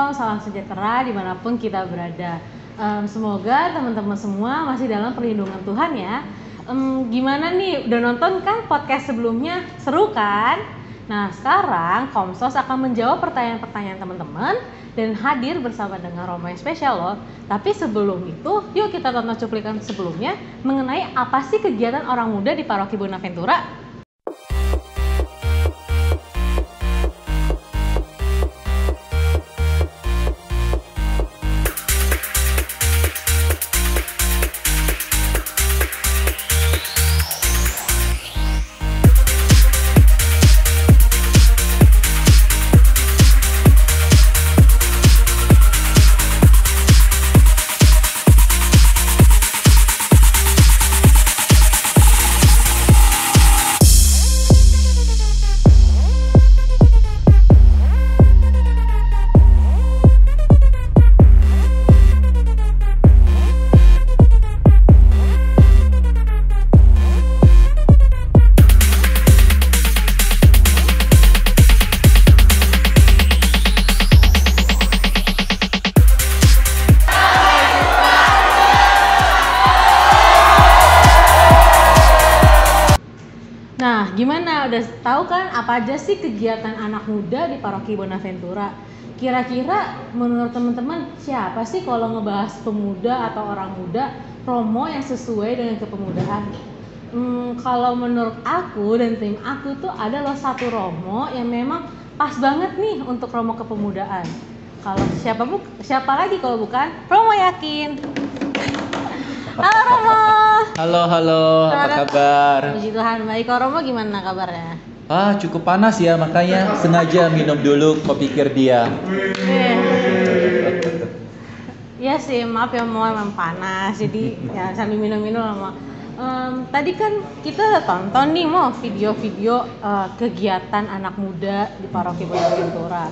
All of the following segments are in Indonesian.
Shalom, salam sejahtera dimanapun kita berada. Semoga teman-teman semua masih dalam perlindungan Tuhan ya. Gimana nih, udah nonton kan podcast sebelumnya? Seru kan? Nah sekarang Komsos akan menjawab pertanyaan-pertanyaan teman-teman dan hadir bersama dengan Romo yang spesial loh. Tapi sebelum itu, yuk kita tonton cuplikan sebelumnya mengenai apa sih kegiatan orang muda di Paroki Bonaventura. Nah, gimana? Udah tahu kan apa aja sih kegiatan anak muda di Paroki Bonaventura? Kira-kira menurut teman-teman siapa sih kalau ngebahas pemuda atau orang muda, Romo yang sesuai dengan kepemudaan? Kalau menurut aku dan tim aku tuh ada loh satu Romo yang memang pas banget nih untuk Romo kepemudaan. Kalau siapa lagi kalau bukan Romo Yakin. Halo Romo. Halo, apa kabar? Puji Tuhan, baik. Kalau Romo gimana kabarnya? Cukup panas ya, makanya sengaja minum dulu kopi dia. Iya sih, maaf ya memang panas, jadi ya sambil minum-minum lama. Tadi kan kita udah tonton nih video-video kegiatan anak muda di Paroki Bonaventura.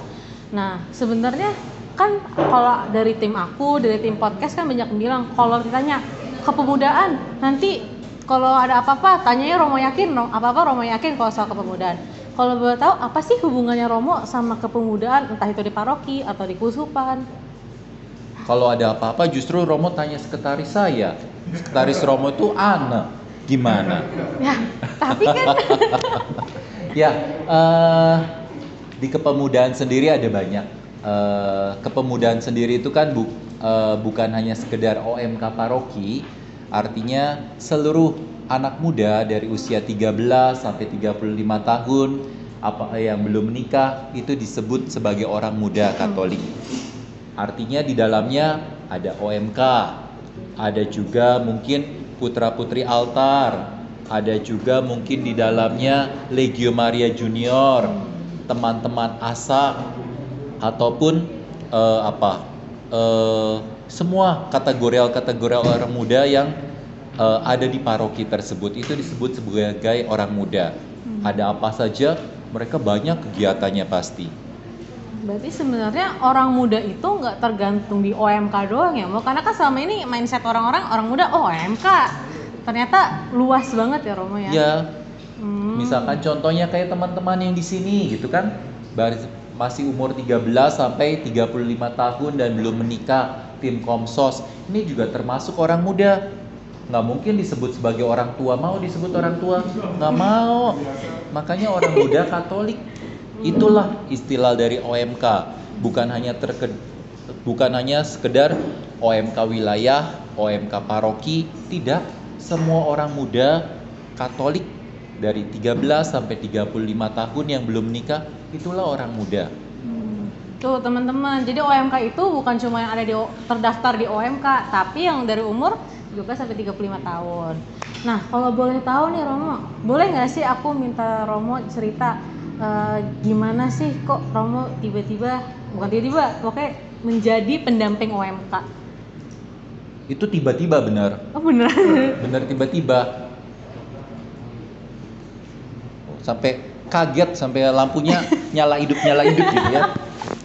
Nah, sebenarnya kan kalau dari tim aku, dari tim podcast kan banyak bilang kalau ditanya kepemudaan nanti kalau ada apa-apa tanyanya Romo Yakin, apa-apa Romo Yakin kalau soal kepemudaan. Kalau boleh tahu apa sih hubungannya Romo sama kepemudaan, entah itu di paroki atau di keuskupan? Kalau ada apa-apa justru Romo tanya sekretaris saya. Sekretaris Romo itu Ana. Gimana? Ya, tapi kan di kepemudaan sendiri ada banyak. Kepemudaan sendiri itu kan bukan hanya sekedar OMK paroki, artinya seluruh anak muda dari usia 13 sampai 35 tahun yang belum menikah itu disebut sebagai orang muda Katolik. Artinya di dalamnya ada OMK, ada juga mungkin putra-putri altar, ada juga mungkin di dalamnya Legio Maria Junior, teman-teman ASA, ataupun semua kategori orang muda yang ada di paroki tersebut itu disebut sebagai orang muda. Ada apa saja, mereka banyak kegiatannya pasti. Berarti sebenarnya orang muda itu nggak tergantung di OMK doang ya, karena kan selama ini mindset orang muda OMK, ternyata luas banget ya Romo ya. Ya, misalkan contohnya kayak teman-teman yang di sini gitu kan, masih umur 13 sampai 35 tahun dan belum menikah, tim Komsos ini juga termasuk orang muda. Nggak mungkin disebut sebagai orang tua. Mau disebut orang tua? Nggak mau. Makanya orang muda Katolik. Itulah istilah dari OMK. Bukan hanya sekedar OMK wilayah, OMK paroki, tidak. Semua orang muda Katolik dari 13 sampai 35 tahun yang belum menikah, itulah orang muda. Tuh teman-teman, jadi OMK itu bukan cuma yang ada terdaftar di OMK, tapi yang dari umur 13 sampai 35 tahun. Nah, kalau boleh tahu nih Romo, boleh nggak sih aku minta Romo cerita gimana sih kok Romo pokoknya menjadi pendamping OMK? Itu tiba-tiba benar. Oh benar? Benar tiba-tiba. Sampai kaget, sampai lampunya nyala hidup gitu ya.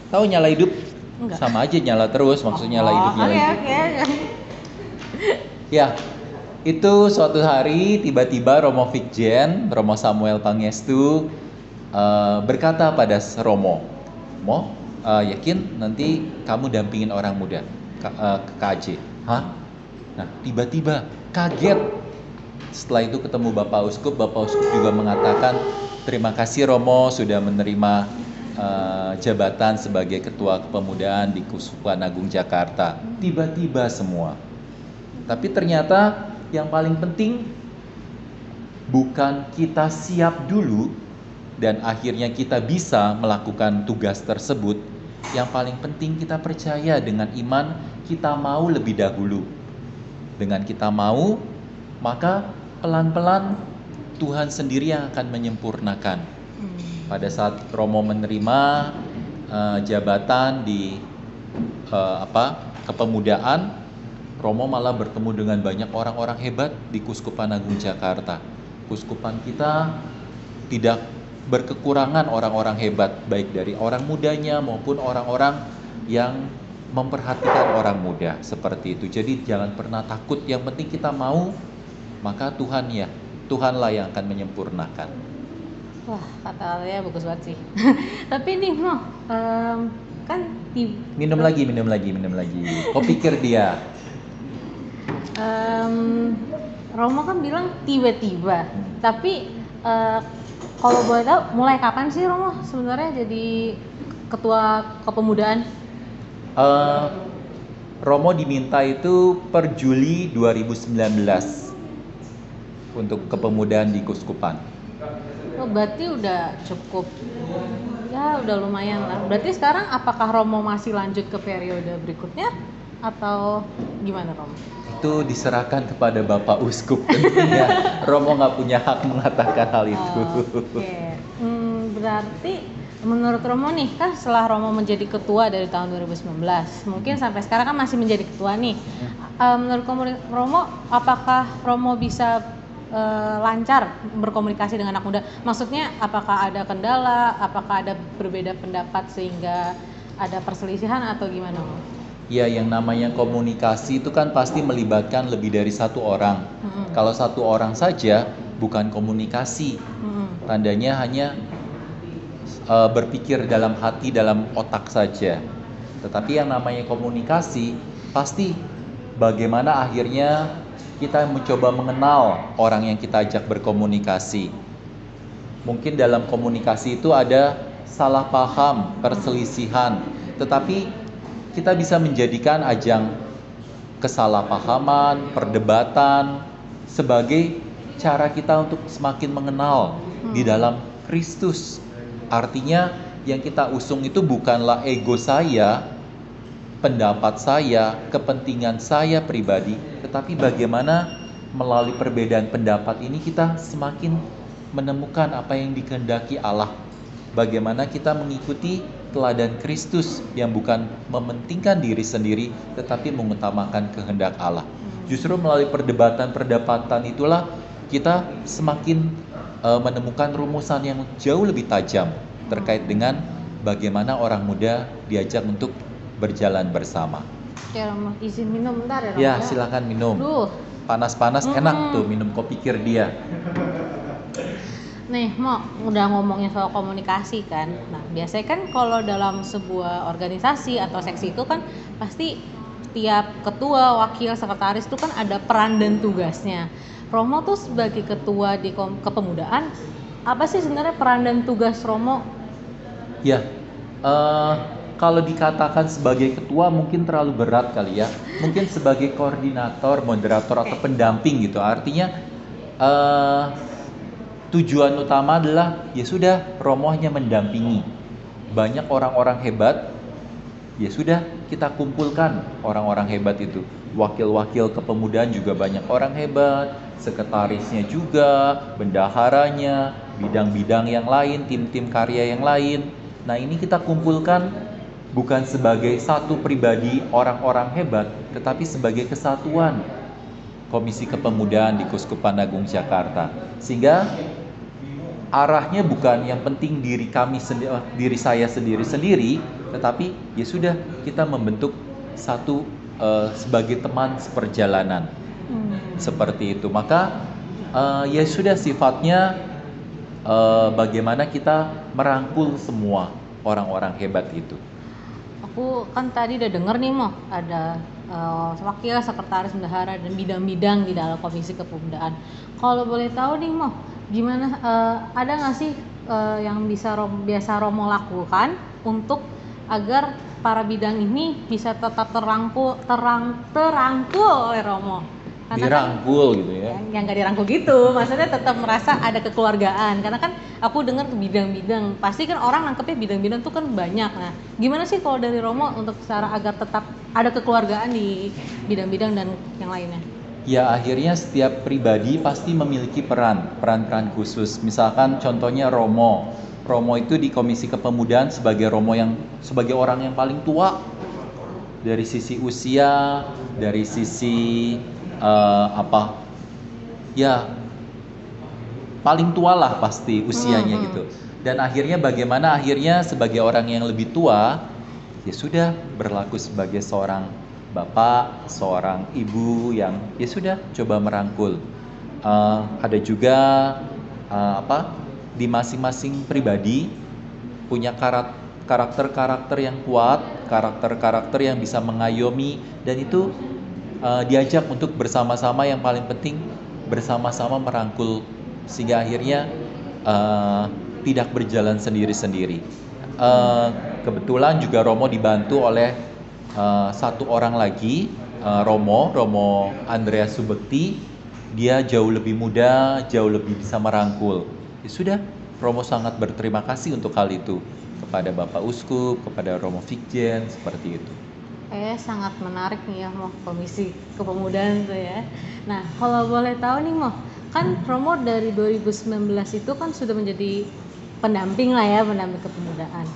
Tahu nyala hidup? Enggak. Sama aja nyala terus, maksudnya nyala hidup. Oke. Ya, itu suatu hari tiba-tiba Romo Vikjen, Romo Samuel Pangestu berkata pada Romo, yakin nanti kamu dampingin orang muda ke KJ. Hah? Nah, tiba-tiba kaget. Setelah itu ketemu Bapak Uskup juga mengatakan, terima kasih Romo sudah menerima jabatan sebagai Ketua Kepemudaan di Keuskupan Agung Jakarta. Tiba-tiba semua. Tapi ternyata yang paling penting bukan kita siap dulu dan akhirnya kita bisa melakukan tugas tersebut. Yang paling penting kita percaya dengan iman, kita mau lebih dahulu. Dengan kita mau, maka pelan-pelan Tuhan sendiri yang akan menyempurnakan. Pada saat Romo menerima jabatan di kepemudaan, Romo malah bertemu dengan banyak orang-orang hebat di Keuskupan Agung Jakarta. Keuskupan kita tidak berkekurangan orang-orang hebat, baik dari orang mudanya maupun orang-orang yang memperhatikan orang muda seperti itu. Jadi jangan pernah takut, yang penting kita mau, maka Tuhanlah yang akan menyempurnakan. Wah, kata Alia bagus banget sih. Tapi nih Mo, kan minum lagi. Kok pikir dia? Romo kan bilang tiba-tiba, tapi kalau boleh tahu mulai kapan sih Romo sebenarnya jadi ketua kepemudaan? Romo diminta itu per Juli 2019 untuk kepemudaan di Keuskupan. Oh, berarti udah cukup, ya udah lumayan lah. Berarti sekarang apakah Romo masih lanjut ke periode berikutnya atau gimana Romo? Itu diserahkan kepada Bapak Uskup tentunya. Romo nggak punya hak mengatakan hal itu. Oke. Berarti menurut Romo nih, kan setelah Romo menjadi ketua dari tahun 2019, mungkin sampai sekarang kan masih menjadi ketua nih. Menurut Romo, apakah Romo bisa lancar berkomunikasi dengan anak muda? Maksudnya apakah ada kendala, apakah ada berbeda pendapat sehingga ada perselisihan atau gimana? Ya, yang namanya komunikasi itu kan pasti melibatkan lebih dari satu orang. Kalau satu orang saja bukan komunikasi. Tandanya hanya berpikir dalam hati, dalam otak saja. Tetapi yang namanya komunikasi pasti bagaimana akhirnya kita mencoba mengenal orang yang kita ajak berkomunikasi. Mungkin dalam komunikasi itu ada salah paham, perselisihan, tetapi kita bisa menjadikan ajang kesalahpahaman, perdebatan sebagai cara kita untuk semakin mengenal di dalam Kristus. Artinya yang kita usung itu bukanlah ego saya, pendapat saya, kepentingan saya pribadi, tetapi bagaimana melalui perbedaan pendapat ini kita semakin menemukan apa yang dikehendaki Allah. Bagaimana kita mengikuti teladan Kristus yang bukan mementingkan diri sendiri tetapi mengutamakan kehendak Allah. Justru melalui perdebatan itulah kita semakin menemukan rumusan yang jauh lebih tajam terkait dengan bagaimana orang muda diajak untuk berjalan bersama. Ya, izin minum bentar ya Romo? Ya, silakan minum. Panas-panas enak tuh minum kopi Kirdia. Nih, Mo, udah ngomongin soal komunikasi kan. Nah, biasanya kan kalau dalam sebuah organisasi atau seksi itu kan pasti tiap ketua, wakil, sekretaris itu kan ada peran dan tugasnya. Romo tuh sebagai ketua di kepemudaan, apa sih sebenarnya peran dan tugas Romo? Ya, kalau dikatakan sebagai ketua mungkin terlalu berat kali ya. Mungkin sebagai koordinator, moderator atau pendamping gitu. Artinya tujuan utama adalah ya sudah Romo hanya mendampingi. Banyak orang-orang hebat, ya sudah kita kumpulkan orang-orang hebat itu. Wakil-wakil kepemudaan juga banyak orang hebat, sekretarisnya juga, bendaharanya, bidang-bidang yang lain, tim-tim karya yang lain. Nah, ini kita kumpulkan bukan sebagai satu pribadi orang-orang hebat, tetapi sebagai kesatuan Komisi Kepemudaan di Keuskupan Agung Jakarta. Sehingga arahnya bukan yang penting diri saya sendiri, tetapi ya sudah kita membentuk satu sebagai teman seperjalanan. Seperti itu. Maka ya sudah sifatnya bagaimana kita merangkul semua orang-orang hebat itu. aku kan tadi udah denger nih Mo, ada wakil, sekretaris, bendahara dan bidang-bidang di dalam Komisi Kepemudaan. Kalau boleh tahu nih Mo, gimana ada nggak sih yang biasa Romo lakukan untuk agar para bidang ini bisa tetap terangkul oleh Romo? Karena Dirangkul gitu ya. yang nggak dirangkul gitu, maksudnya tetap merasa ada kekeluargaan. Karena kan aku dengar ke bidang-bidang, pasti kan orang nangkepnya bidang-bidang tuh kan banyak. Nah, gimana sih kalau dari Romo untuk cara agar tetap ada kekeluargaan di bidang-bidang dan yang lainnya? Ya akhirnya setiap pribadi pasti memiliki peran-peran khusus. Misalkan contohnya Romo. Romo itu di Komisi Kepemudaan sebagai sebagai orang yang paling tua dari sisi usia, dari sisi ya paling tua lah pasti usianya gitu. Dan akhirnya sebagai orang yang lebih tua, ya sudah berlaku sebagai seorang bapak, seorang ibu yang ya sudah coba merangkul. Ada juga di masing-masing pribadi punya karakter-karakter yang kuat, karakter-karakter yang bisa mengayomi, dan itu diajak untuk bersama-sama, yang paling penting bersama-sama merangkul sehingga akhirnya tidak berjalan sendiri-sendiri. Kebetulan juga Romo dibantu oleh satu orang lagi, Romo Andreas Subekti. Dia jauh lebih muda, jauh lebih bisa merangkul. Ya sudah, Romo sangat berterima kasih untuk hal itu kepada Bapak Uskup, kepada Romo Fikjen, seperti itu. Sangat menarik nih ya Mo, Komisi Kepemudaan tuh ya. Nah, kalau boleh tahu nih Mo, kan Romo dari 2019 itu kan sudah menjadi pendamping kepemudaan.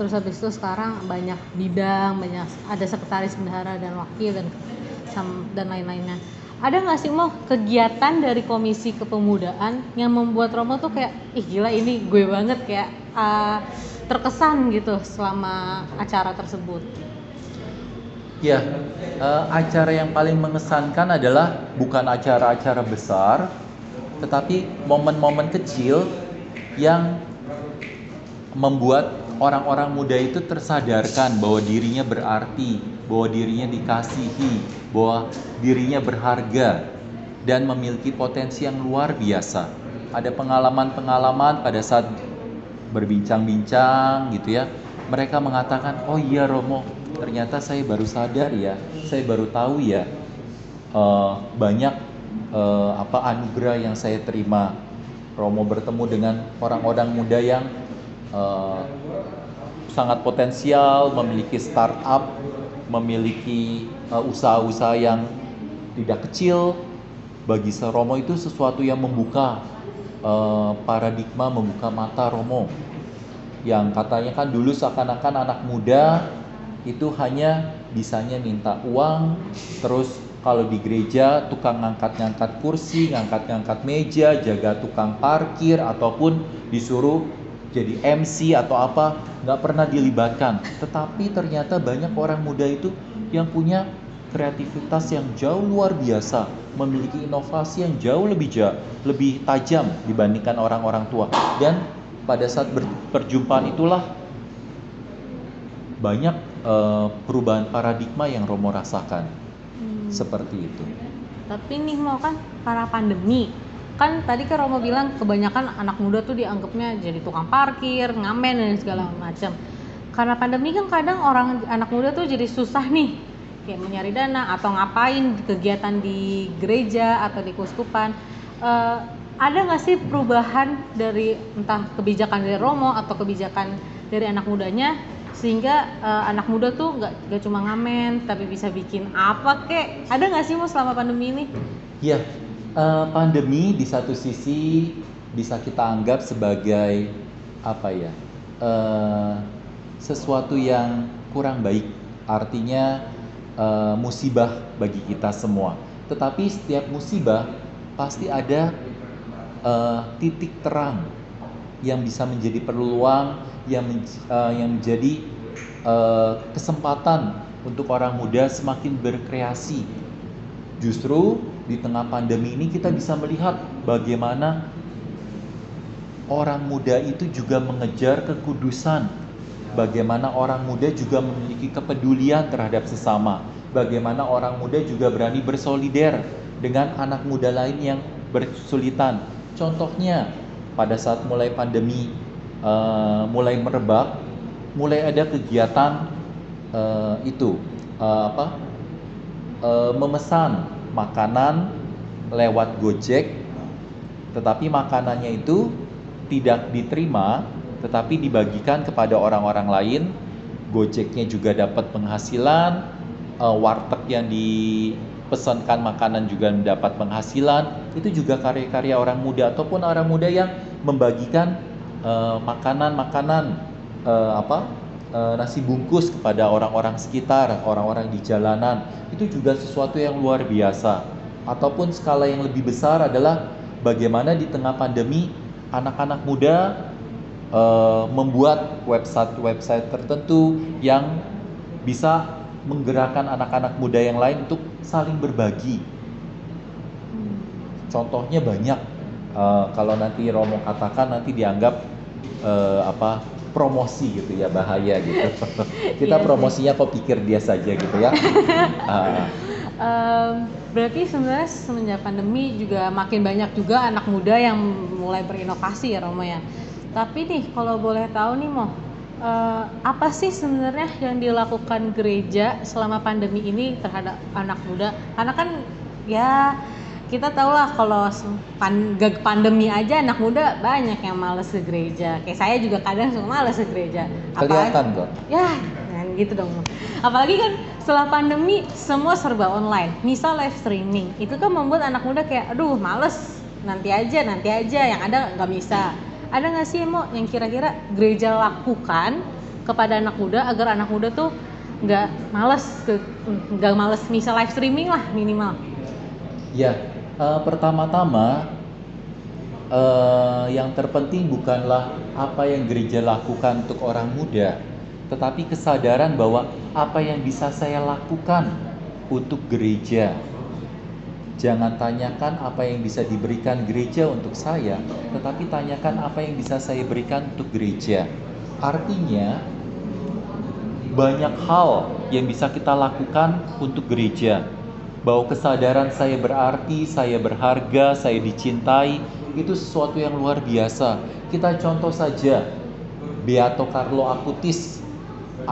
Terus habis itu sekarang banyak bidang, ada sekretaris bendahara dan wakil dan lain-lainnya. Ada nggak sih Mo kegiatan dari Komisi Kepemudaan yang membuat Romo tuh kayak gila ini gue banget, kayak terkesan gitu selama acara tersebut? Ya, acara yang paling mengesankan adalah bukan acara-acara besar, tetapi momen-momen kecil yang membuat orang-orang muda itu tersadarkan bahwa dirinya berarti, bahwa dirinya dikasihi, bahwa dirinya berharga dan memiliki potensi yang luar biasa. Ada pengalaman-pengalaman pada saat berbincang-bincang gitu ya. Mereka mengatakan, "Oh iya Romo, ternyata saya baru sadar ya, saya baru tahu ya banyak anugerah yang saya terima. Romo bertemu dengan orang-orang muda yang sangat potensial, memiliki startup, memiliki usaha-usaha yang tidak kecil. Bagi Romo itu sesuatu yang membuka paradigma, membuka mata Romo. Yang katanya kan dulu seakan-akan anak muda itu hanya bisanya minta uang, terus kalau di gereja tukang ngangkat-ngangkat kursi, ngangkat-ngangkat meja, jaga tukang parkir, ataupun disuruh jadi MC atau apa, nggak pernah dilibatkan. Tetapi ternyata banyak orang muda itu yang punya kreativitas yang jauh luar biasa, memiliki inovasi yang jauh lebih tajam dibandingkan orang-orang tua. Dan pada saat perjumpaan itulah banyak perubahan paradigma yang Romo rasakan. Seperti itu. Tapi nih mau kan karena pandemi, kan tadi kan Romo bilang kebanyakan anak muda tuh dianggapnya jadi tukang parkir, ngamen dan segala macam. Karena pandemi kan kadang anak muda tuh jadi susah nih kayak mencari dana atau ngapain kegiatan di gereja atau di keuskupan. Ada nggak sih perubahan dari entah kebijakan dari Romo atau kebijakan dari anak mudanya sehingga anak muda tuh nggak cuma ngamen tapi bisa bikin apa kek? Ada nggak sih Mo selama pandemi ini? Ya, pandemi di satu sisi bisa kita anggap sebagai sesuatu yang kurang baik, artinya musibah bagi kita semua. Tetapi setiap musibah pasti ada titik terang yang bisa menjadi peluang, yang menjadi kesempatan untuk orang muda semakin berkreasi. Justru di tengah pandemi ini kita bisa melihat bagaimana orang muda itu juga mengejar kekudusan, bagaimana orang muda juga memiliki kepedulian terhadap sesama, bagaimana orang muda juga berani bersolider dengan anak muda lain yang berkesulitan. Contohnya pada saat mulai pandemi mulai merebak, mulai ada kegiatan memesan makanan lewat Gojek, tetapi makanannya itu tidak diterima, tetapi dibagikan kepada orang-orang lain. Gojeknya juga dapat penghasilan, warteg yang dipesankan makanan juga mendapat penghasilan. Itu juga karya-karya orang muda, ataupun orang muda yang membagikan makanan-makanan nasi bungkus kepada orang-orang sekitar, orang-orang di jalanan. Itu juga sesuatu yang luar biasa. Ataupun skala yang lebih besar adalah bagaimana di tengah pandemi anak-anak muda membuat website tertentu yang bisa menggerakkan anak-anak muda yang lain untuk saling berbagi. Contohnya banyak. Kalau nanti Romo katakan nanti dianggap promosi gitu ya, bahaya gitu. Kita promosinya kok pikir dia saja gitu ya. Berarti sebenarnya semenjak pandemi juga makin banyak juga anak muda yang mulai berinovasi ya Romo ya. Tapi nih kalau boleh tahu nih Mo, apa sih sebenarnya yang dilakukan gereja selama pandemi ini terhadap anak muda? Karena kan ya kita tahu lah kalau pandemi aja anak muda banyak yang males ke gereja. Kayak saya juga kadang suka males ke gereja. Kelihatan kok. Ya, gitu dong. Apalagi kan setelah pandemi semua serba online. Misal live streaming, itu kan membuat anak muda kayak aduh males, nanti aja yang ada nggak bisa. Ada nggak sih Mo yang kira-kira gereja lakukan kepada anak muda agar anak muda tuh nggak males misal live streaming lah minimal? Ya, pertama-tama yang terpenting bukanlah apa yang gereja lakukan untuk orang muda, tetapi kesadaran bahwa apa yang bisa saya lakukan untuk gereja. Jangan tanyakan apa yang bisa diberikan gereja untuk saya, tetapi tanyakan apa yang bisa saya berikan untuk gereja. Artinya, banyak hal yang bisa kita lakukan untuk gereja. Bahwa kesadaran saya berarti, saya berharga, saya dicintai, itu sesuatu yang luar biasa. Kita contoh saja, Beato Carlo Acutis,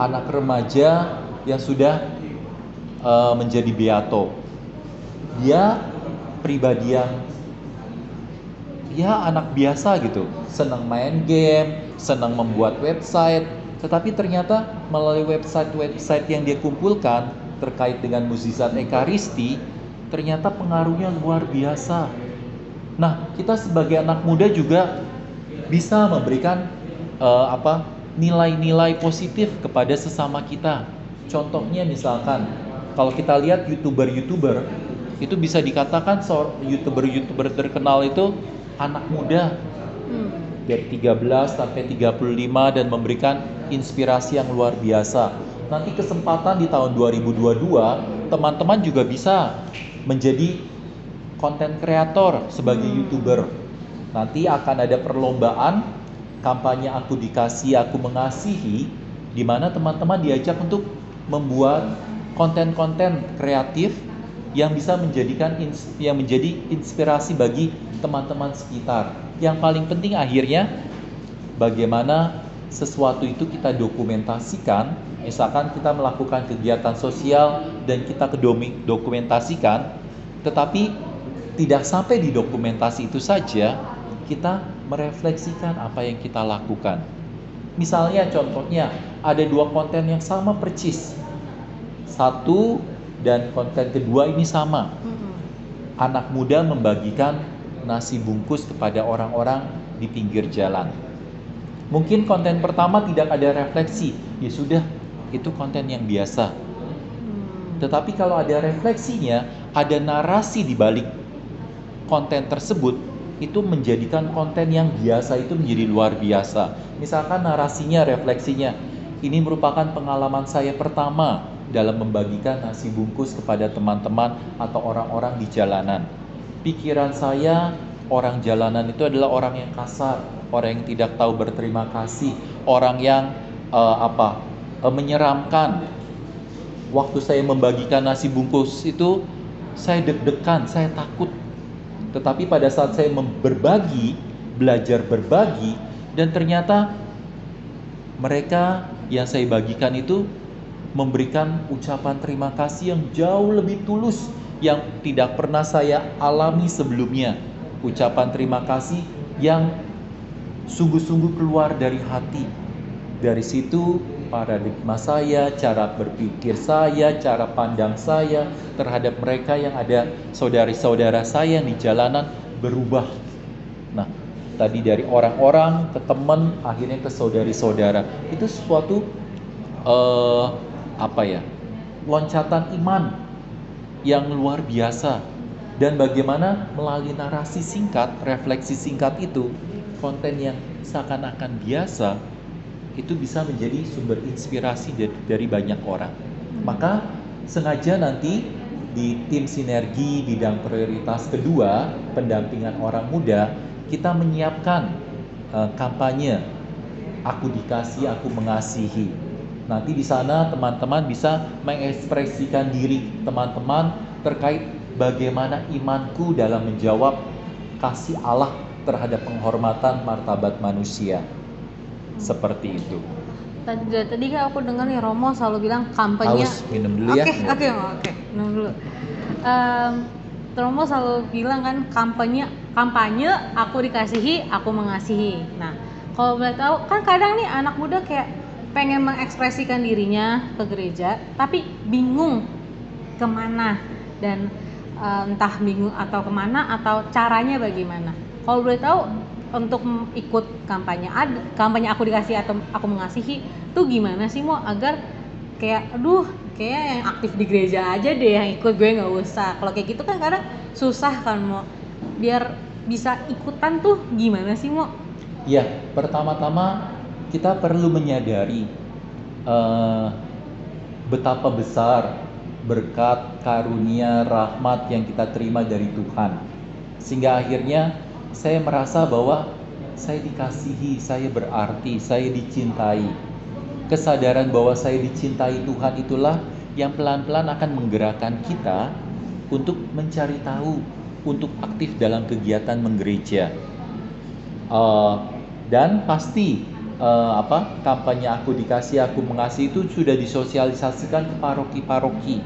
anak remaja yang sudah menjadi beato. Dia pribadi yang anak biasa gitu, senang main game, senang membuat website, tetapi ternyata melalui website yang dia kumpulkan terkait dengan mukjizat Ekaristi, ternyata pengaruhnya luar biasa. Nah, kita sebagai anak muda juga bisa memberikan nilai-nilai positif kepada sesama kita. Contohnya misalkan, kalau kita lihat YouTuber itu bisa dikatakan YouTuber terkenal itu anak muda dari 13 sampai 35 dan memberikan inspirasi yang luar biasa. Nanti kesempatan di tahun 2022 teman-teman juga bisa menjadi konten kreator sebagai YouTuber. Nanti akan ada perlombaan kampanye Aku Dikasih, Aku Mengasihi, di mana teman-teman diajak untuk membuat konten-konten kreatif yang bisa menjadi inspirasi bagi teman-teman sekitar. Yang paling penting akhirnya bagaimana sesuatu itu kita dokumentasikan. Misalkan kita melakukan kegiatan sosial dan kita dokumentasikan, tetapi tidak sampai di dokumentasi itu saja, kita merefleksikan apa yang kita lakukan. Misalnya contohnya ada dua konten yang sama persis. Satu dan konten kedua ini sama. Anak muda membagikan nasi bungkus kepada orang-orang di pinggir jalan. Mungkin konten pertama tidak ada refleksi, ya sudah, itu konten yang biasa. Tetapi kalau ada refleksinya, ada narasi di balik konten tersebut, itu menjadikan konten yang biasa itu menjadi luar biasa. Misalkan narasinya, refleksinya, ini merupakan pengalaman saya pertama dalam membagikan nasi bungkus kepada teman-teman atau orang-orang di jalanan. Pikiran saya, orang jalanan itu adalah orang yang kasar, orang yang tidak tahu berterima kasih, orang yang menyeramkan. Waktu saya membagikan nasi bungkus itu, saya deg-degan, saya takut. Tetapi pada saat saya berbagi, belajar berbagi, dan ternyata mereka yang saya bagikan itu memberikan ucapan terima kasih yang jauh lebih tulus, yang tidak pernah saya alami sebelumnya. Ucapan terima kasih yang sungguh-sungguh keluar dari hati. Dari situ paradigma saya, cara berpikir saya, cara pandang saya terhadap mereka yang ada saudari-saudara saya di jalanan berubah. Nah, tadi dari orang-orang ke teman, akhirnya ke saudari-saudara. Itu suatu loncatan iman yang luar biasa. Dan bagaimana melalui narasi singkat, refleksi singkat itu, konten yang seakan-akan biasa itu bisa menjadi sumber inspirasi dari banyak orang. Maka sengaja nanti di tim sinergi bidang prioritas kedua, pendampingan orang muda, kita menyiapkan kampanye Aku Dikasih, Aku Mengasihi. Nanti di sana teman-teman bisa mengekspresikan diri teman-teman terkait bagaimana imanku dalam menjawab kasih Allah terhadap penghormatan martabat manusia. Seperti itu. Tadi kan aku dengar nih Romo selalu bilang kampanye. Haus, minum dulu ya. Oke, minum dulu. Romo selalu bilang kan kampanye aku dikasihi, aku mengasihi. Nah, kalau boleh tahu kan kadang nih anak muda kayak pengen mengekspresikan dirinya ke gereja, tapi bingung kemana dan entah bingung atau kemana atau caranya bagaimana. Kalau boleh tahu untuk ikut kampanye aku dikasih atau aku mengasihi tuh gimana sih mau agar kayak yang aktif di gereja aja deh yang ikut, gue nggak usah. Kalau kayak gitu kan kadang susah kan mau biar bisa ikutan tuh gimana sih mau? Ya, pertama-tama kita perlu menyadari betapa besar berkat, karunia, rahmat yang kita terima dari Tuhan. Sehingga akhirnya saya merasa bahwa saya dikasihi, saya berarti, saya dicintai. Kesadaran bahwa saya dicintai Tuhan itulah yang pelan-pelan akan menggerakkan kita untuk mencari tahu, untuk aktif dalam kegiatan menggereja. Dan pasti kampanye Aku Dikasih, Aku Mengasihi itu sudah disosialisasikan ke paroki-paroki.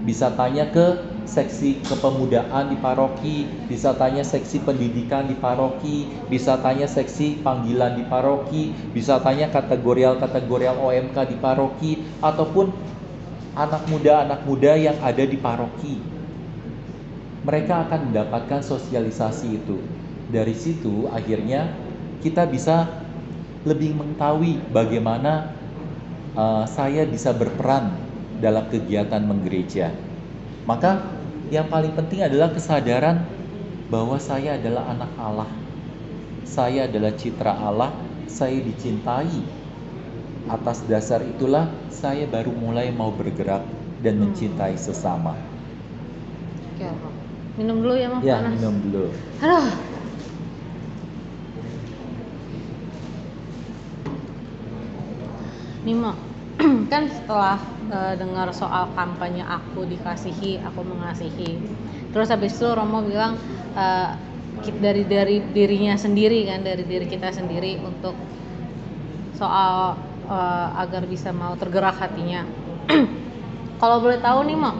Bisa tanya ke seksi kepemudaan di paroki, bisa tanya seksi pendidikan di paroki, bisa tanya seksi panggilan di paroki, bisa tanya kategorial OMK di paroki, ataupun anak muda yang ada di paroki. Mereka akan mendapatkan sosialisasi itu. Dari situ akhirnya kita bisa lebih mengetahui bagaimana saya bisa berperan dalam kegiatan menggereja. Maka yang paling penting adalah kesadaran bahwa saya adalah anak Allah. Saya adalah citra Allah, saya dicintai. Atas dasar itulah saya baru mulai mau bergerak dan mencintai sesama. Oke, minum dulu ya, Mas. Ya, panas. Minum dulu. Aduh. Nimo, kan setelah dengar soal kampanye Aku Dikasihi, Aku Mengasihi, terus habis itu Romo bilang dari dirinya sendiri kan, dari diri kita sendiri untuk soal agar bisa mau tergerak hatinya. Kalau boleh tahu nih Mo,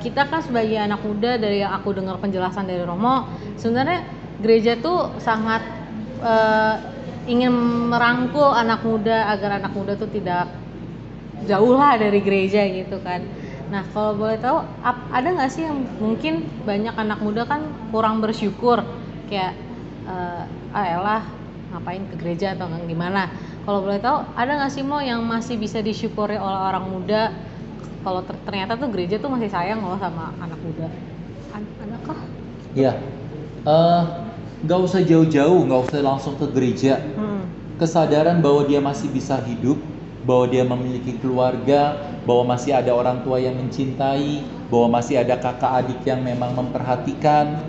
kita kan sebagai anak muda, dari yang aku dengar penjelasan dari Romo, sebenarnya gereja tuh sangat ingin merangkul anak muda agar anak muda tuh tidak jauh lah dari gereja gitu kan. Nah, kalau boleh tahu ada nggak sih yang mungkin banyak anak muda kan kurang bersyukur kayak elah ngapain ke gereja atau gimana. Kalau boleh tahu ada nggak sih Mo yang masih bisa disyukuri oleh orang muda kalau ternyata tuh gereja tuh masih sayang loh sama anak muda? Adakah? Iya. Nggak usah jauh-jauh, nggak usah langsung ke gereja. Kesadaran bahwa dia masih bisa hidup, bahwa dia memiliki keluarga, bahwa masih ada orang tua yang mencintai, bahwa masih ada kakak adik yang memang memperhatikan,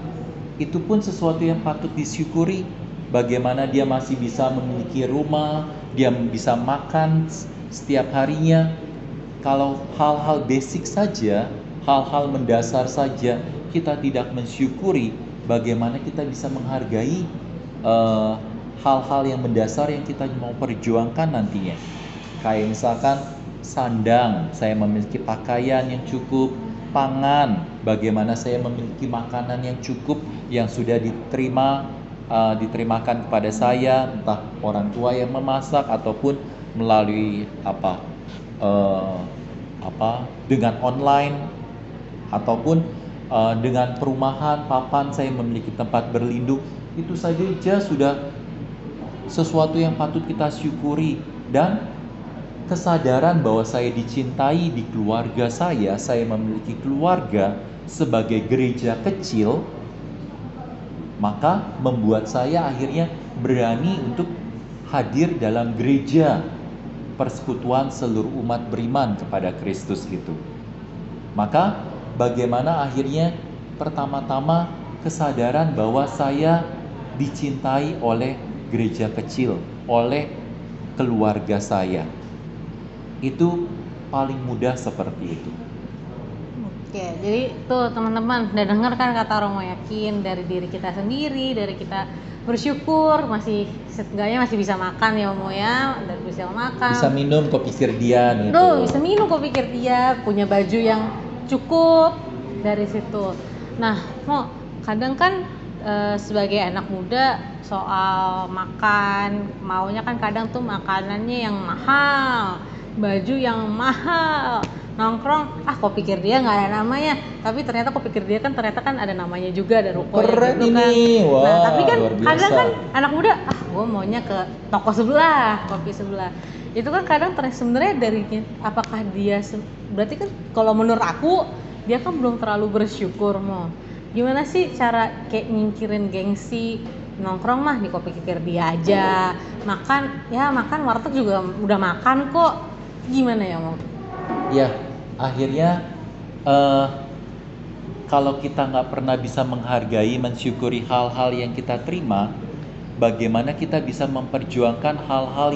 itu pun sesuatu yang patut disyukuri. Bagaimana dia masih bisa memiliki rumah, dia bisa makan setiap harinya. Kalau hal-hal basic saja, hal-hal mendasar saja kita tidak mensyukuri, bagaimana kita bisa menghargai hal-hal yang mendasar yang kita mau perjuangkan nantinya. Kayak misalkan sandang, saya memiliki pakaian yang cukup, pangan, bagaimana saya memiliki makanan yang cukup yang sudah diterimakan kepada saya, entah orang tua yang memasak ataupun melalui dengan online, ataupun dengan perumahan, papan, saya memiliki tempat berlindung. Itu saja sudah sesuatu yang patut kita syukuri. Dan kesadaran bahwa saya dicintai di keluarga saya memiliki keluarga sebagai gereja kecil, maka membuat saya akhirnya berani untuk hadir dalam gereja, persekutuan seluruh umat beriman kepada Kristus itu. Maka bagaimana akhirnya pertama-tama kesadaran bahwa saya dicintai oleh gereja kecil, oleh keluarga saya. Itu paling mudah seperti itu. Oke, jadi tuh teman-teman udah dengar kan kata Romo Yakin, dari diri kita sendiri, dari kita bersyukur masih setidaknya masih bisa makan ya Romo ya, dan bisa makan. Bisa minum kopi Sirdian itu. Tuh, bisa minum kopi Sirdian, punya baju yang cukup dari situ. Nah, Mo, kadang kan sebagai anak muda soal makan, maunya kan kadang tuh makanannya yang mahal, baju yang mahal, nongkrong kopi Sirdian nggak ada namanya, tapi ternyata kopi Sirdian kan ternyata kan ada namanya juga, ada ruko Keren gitu kan. ini. Wah, nah tapi kan luar biasa. kadang kan anak muda gue maunya ke toko sebelah, kopi sebelah. Itu kan kadang sebenarnya dari apakah dia berarti kan kalau menurut aku dia kan belum terlalu bersyukur. Mau gimana sih cara kayak nyingkirin gengsi, nongkrong mah di kopi Sirdian aja, makan warteg juga udah makan kok, gimana ya Mo? Ya, akhirnya kalau kita nggak pernah bisa menghargai, mensyukuri hal-hal yang kita terima, bagaimana kita bisa memperjuangkan hal-hal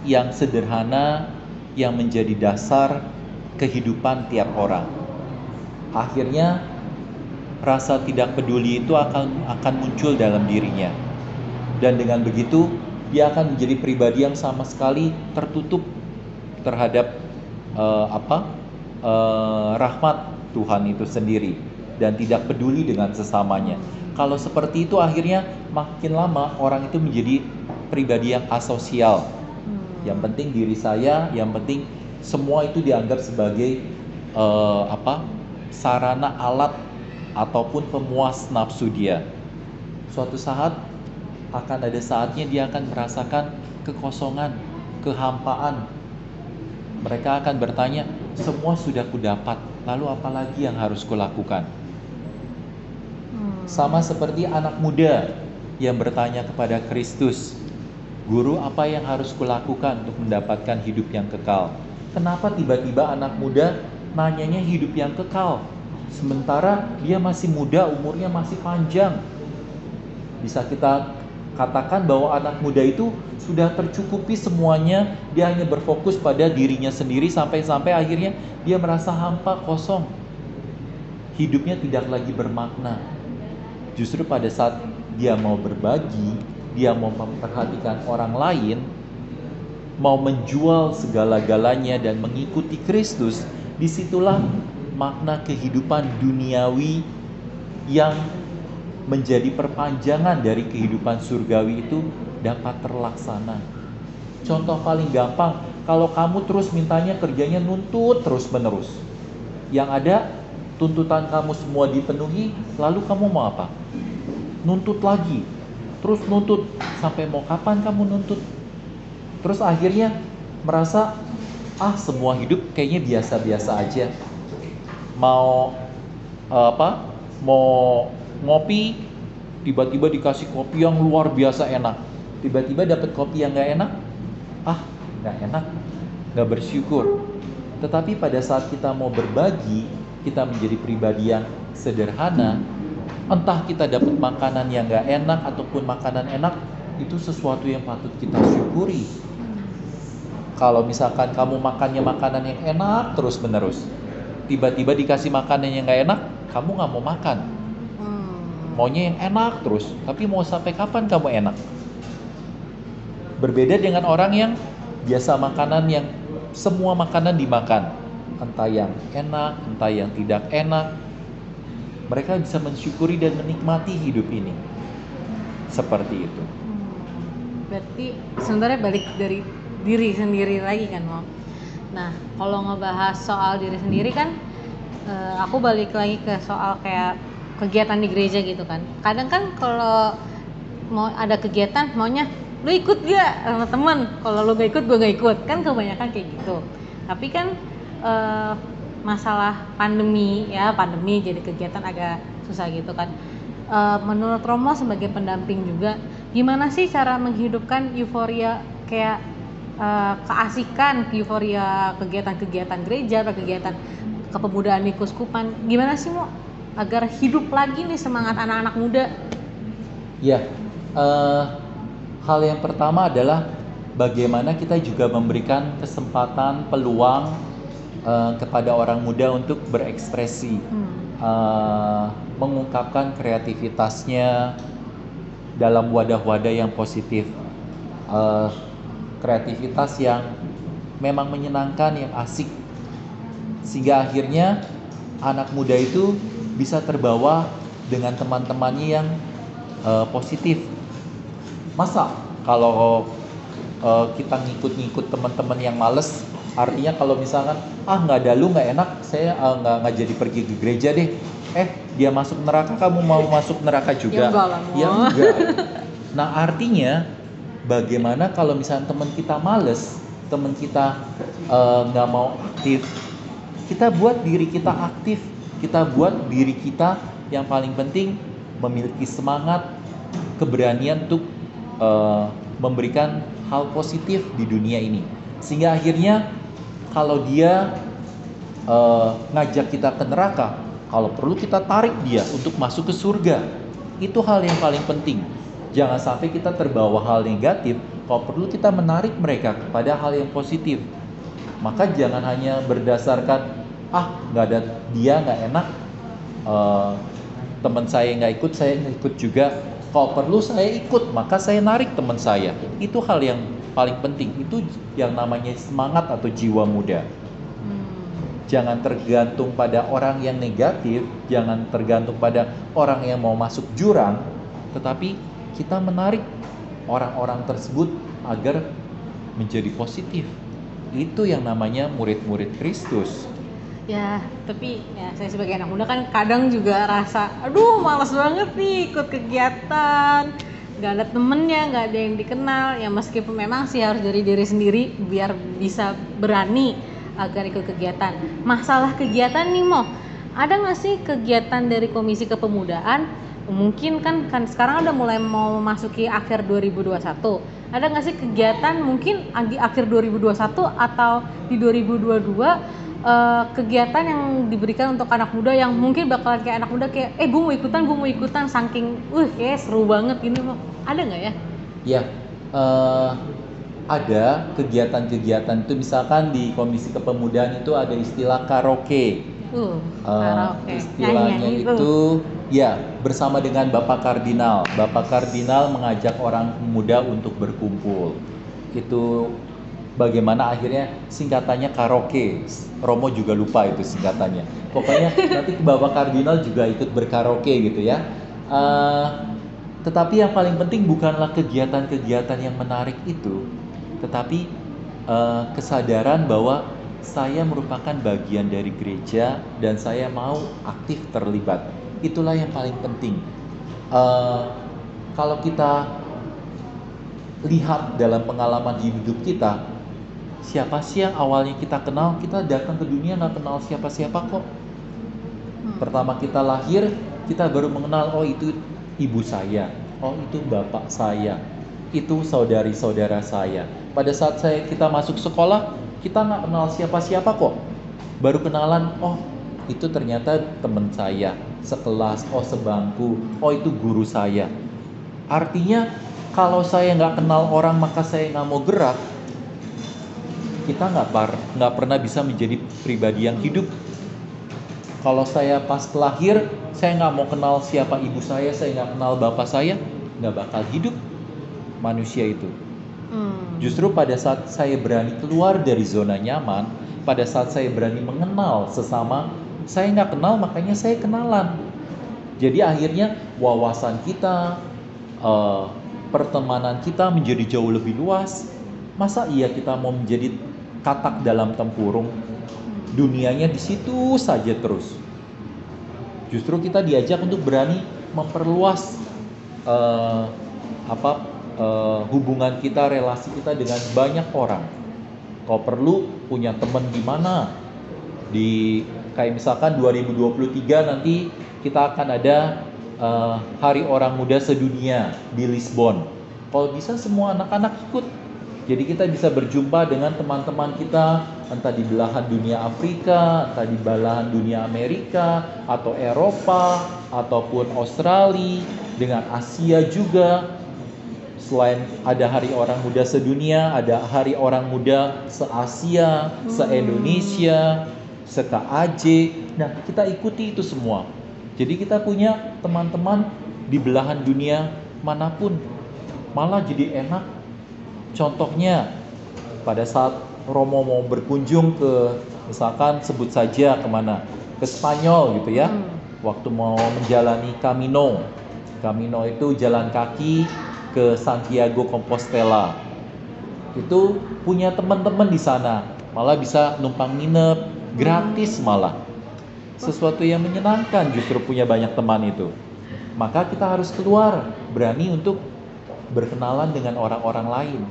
yang sederhana, yang menjadi dasar kehidupan tiap orang. Akhirnya rasa tidak peduli itu akan muncul dalam dirinya, dan dengan begitu dia akan menjadi pribadi yang sama sekali tertutup terhadap rahmat Tuhan itu sendiri, dan tidak peduli dengan sesamanya. Kalau seperti itu akhirnya makin lama orang itu menjadi pribadi yang asosial. Yang penting diri saya, yang penting semua itu dianggap sebagai sarana, alat ataupun pemuas nafsu dia. Suatu saat akan ada saatnya dia akan merasakan kekosongan, kehampaan. Mereka akan bertanya, semua sudah kudapat, lalu apa lagi yang harus kulakukan? Sama seperti anak muda yang bertanya kepada Kristus, Guru, apa yang harus kulakukan untuk mendapatkan hidup yang kekal? Kenapa tiba-tiba anak muda nanyanya hidup yang kekal? Sementara dia masih muda, umurnya masih panjang. Bisa kita katakan bahwa anak muda itu sudah tercukupi semuanya, dia hanya berfokus pada dirinya sendiri sampai-sampai akhirnya dia merasa hampa, kosong. Hidupnya tidak lagi bermakna. Justru pada saat dia mau berbagi, dia mau memperhatikan orang lain, mau menjual segala-galanya dan mengikuti Kristus, disitulah makna kehidupan duniawi yang menjadi perpanjangan dari kehidupan surgawi itu dapat terlaksana. Contoh paling gampang, kalau kamu terus mintanya kerjanya nuntut terus-menerus, yang ada tuntutan kamu semua dipenuhi, lalu kamu mau apa? Nuntut lagi, terus nuntut, sampai mau kapan kamu nuntut? Terus akhirnya merasa semua hidup kayaknya biasa-biasa aja. Mau ngopi, tiba-tiba dikasih kopi yang luar biasa enak, tiba-tiba dapat kopi yang nggak enak, nggak enak, nggak bersyukur. Tetapi pada saat kita mau berbagi, kita menjadi pribadi yang sederhana, entah kita dapat makanan yang nggak enak ataupun makanan enak, itu sesuatu yang patut kita syukuri. Kalau misalkan kamu makannya makanan yang enak terus menerus, tiba-tiba dikasih makanan yang nggak enak, kamu nggak mau makan. Maunya yang enak terus, tapi mau sampai kapan kamu enak? Berbeda dengan orang yang biasa makanan yang semua makanan dimakan, entah yang enak, entah yang tidak enak. Mereka bisa mensyukuri dan menikmati hidup ini. Seperti itu. Berarti sebenarnya balik dari diri sendiri lagi kan, Mo. Nah, kalau ngebahas soal diri sendiri kan, aku balik lagi ke soal kayak kegiatan di gereja gitu kan. Kadang kan kalau mau ada kegiatan maunya lu ikut gak sama temen, kalau lu gak ikut gue gak ikut, kan kebanyakan kayak gitu. Tapi kan masalah pandemi jadi kegiatan agak susah gitu kan. Menurut Romo sebagai pendamping juga, gimana sih cara menghidupkan euforia kayak keasikan, euforia kegiatan-kegiatan gereja atau kegiatan kepemudaan di Kuskupan, gimana sih Mo agar hidup lagi nih semangat anak-anak muda? Ya, hal yang pertama adalah bagaimana kita juga memberikan kesempatan, peluang kepada orang muda untuk berekspresi, mengungkapkan kreativitasnya dalam wadah-wadah yang positif, kreativitas yang memang menyenangkan, yang asik, sehingga akhirnya anak muda itu bisa terbawa dengan teman-temannya yang positif. Masa kalau kita ngikut-ngikut teman-teman yang males, artinya kalau misalkan nggak ada lu nggak enak, saya nggak jadi pergi ke gereja deh. Dia masuk neraka, kamu mau masuk neraka juga? Ya enggak. Nah, artinya bagaimana kalau misalnya teman kita males, teman kita nggak mau aktif, kita buat diri kita aktif, kita buat diri kita yang paling penting memiliki semangat, keberanian untuk memberikan hal positif di dunia ini, sehingga akhirnya kalau dia ngajak kita ke neraka, kalau perlu kita tarik dia untuk masuk ke surga. Itu hal yang paling penting. Jangan sampai kita terbawa hal negatif, kalau perlu kita menarik mereka kepada hal yang positif. Maka jangan hanya berdasarkan nggak ada dia, nggak enak, teman saya nggak ikut, saya nggak ikut juga. Kalau perlu saya ikut, maka saya narik teman saya. Itu hal yang paling penting. Itu yang namanya semangat atau jiwa muda. Jangan tergantung pada orang yang negatif, jangan tergantung pada orang yang mau masuk jurang, tetapi kita menarik orang-orang tersebut agar menjadi positif. Itu yang namanya murid-murid Kristus. Ya, tapi ya saya sebagai anak muda kan kadang juga rasa, aduh malas banget nih ikut kegiatan, gak ada temennya, gak ada yang dikenal. Ya meskipun memang sih harus dari diri sendiri biar bisa berani agar ikut kegiatan. Masalah kegiatan nih Mo, ada gak sih kegiatan dari Komisi Kepemudaan? Mungkin kan sekarang udah mulai mau memasuki akhir 2021. Ada gak sih kegiatan mungkin di akhir 2021 atau di 2022 kegiatan yang diberikan untuk anak muda yang mungkin bakalan kayak anak muda kayak gue mau ikutan saking kayak seru banget ini Mo. Ada nggak ya? Ya, ada kegiatan-kegiatan itu, misalkan di Komisi Kepemudaan itu ada istilah karaoke. Karaoke. Istilahnya itu ya bersama dengan Bapak Kardinal. Bapak Kardinal mengajak orang muda untuk berkumpul. Itu bagaimana akhirnya singkatannya karaoke. Romo juga lupa itu singkatannya. Pokoknya nanti Bapak Kardinal juga ikut berkaraoke gitu ya. Tetapi yang paling penting bukanlah kegiatan-kegiatan yang menarik itu, tetapi kesadaran bahwa saya merupakan bagian dari gereja dan saya mau aktif terlibat. Itulah yang paling penting. Kalau kita lihat dalam pengalaman hidup kita, siapa sih yang awalnya kita kenal? Kita datang ke dunia nggak kenal siapa-siapa kok. Pertama kita lahir, kita baru mengenal, itu ibu saya, itu bapak saya, itu saudari-saudara saya. Pada saat kita masuk sekolah, kita nggak kenal siapa-siapa kok. Baru kenalan, itu ternyata teman saya, sekelas, sebangku, itu guru saya. Artinya Kalau saya nggak kenal orang maka saya nggak mau gerak, kita nggak pernah bisa menjadi pribadi yang hidup. Kalau saya pas lahir, saya nggak mau kenal siapa ibu saya nggak kenal bapak saya, nggak bakal hidup manusia itu. Justru pada saat saya berani keluar dari zona nyaman, pada saat saya berani mengenal sesama, saya nggak kenal makanya saya kenalan. Jadi akhirnya wawasan kita, pertemanan kita menjadi jauh lebih luas. Masa iya kita mau menjadi katak dalam tempurung? Dunianya di situ saja terus. Justru kita diajak untuk berani memperluas hubungan kita, relasi kita dengan banyak orang. Kalau perlu punya teman di mana? Kayak misalkan 2023 nanti kita akan ada Hari Orang Muda Sedunia di Lisbon. Kalau bisa semua anak-anak ikut. Jadi kita bisa berjumpa dengan teman-teman kita, entah di belahan dunia Afrika, entah di belahan dunia Amerika, atau Eropa, ataupun Australia, dengan Asia juga. Selain ada Hari Orang Muda Sedunia, ada Hari Orang Muda se-Asia, se-Indonesia, se-KAJ. Nah, kita ikuti itu semua. Jadi kita punya teman-teman di belahan dunia manapun. Malah jadi enak. Contohnya, pada saat Romo mau berkunjung ke, misalkan sebut saja kemana, ke Spanyol gitu ya, waktu mau menjalani Camino. Camino itu jalan kaki ke Santiago Compostela. Itu punya teman-teman di sana, malah bisa numpang nginep, gratis malah. Sesuatu yang menyenangkan justru punya banyak teman itu. Maka kita harus keluar, berani untuk berkenalan dengan orang-orang lain.